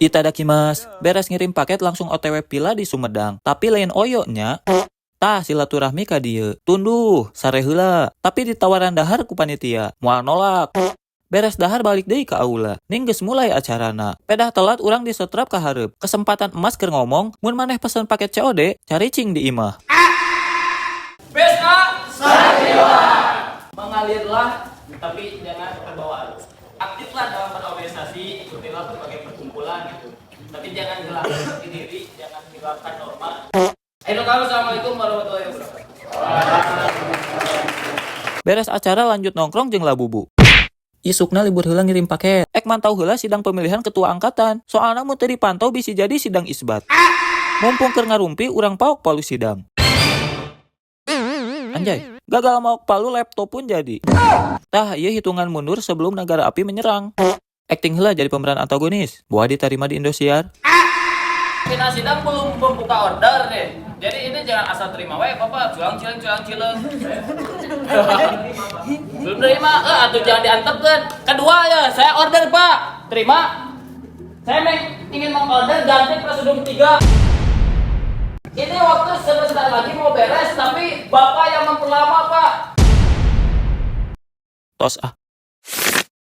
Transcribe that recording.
Itadakimasu. Beres ngirim paket langsung OTW pila di Sumedang. Tapi lain oyonya. Tah silaturahmi ka dieu. Tunduh, sare heula. Tapi ditawaran dahar ku panitia. Moal nolak. Beres dahar balik deui ka aula. Ning geus mulai acarana. Pedah telat urang disetrap ka hareup. Kesempatan emas keur ngomong, mun maneh pesen paket COD, caricing di imah. Besa Satria. Mengalirlah, tapi jangan terbawa arus. Aktiflah dalam berorganisasi, ikutilah berbagai perkumpulan gitu. Tapi jangan gelapkan diri, jangan hilangkan norma. Assalamualaikum warahmatullahi wabarakatuh. Beres acara lanjut nongkrong jeung labubu. Isukna libur heula ngirim paket. Ek mantau heula sidang pemilihan ketua angkatan. Soalna mun teu dipantau bisi jadi sidang isbat. Mumpung keur ngarumpi urang paok palu sidang. Anjay, gagal mau palu laptop pun jadi. Tah, ieu hitungan mundur sebelum negara api menyerang. Acting heula jadi pemeran antagonis. Buah diterima di Indosiar. Kita sidang belum membuka order deh. Jadi ini jangan asal terima wae, Bapak. Culang cileng. Belum terima, atau jangan diantepkan. Kedua ya, saya order, Pak. Terima. Saya ingin mengorder ganti prosedur 3. Ini waktu sebentar lagi mau beres, tapi Bapak yang memperlama, Pak. Tos ah.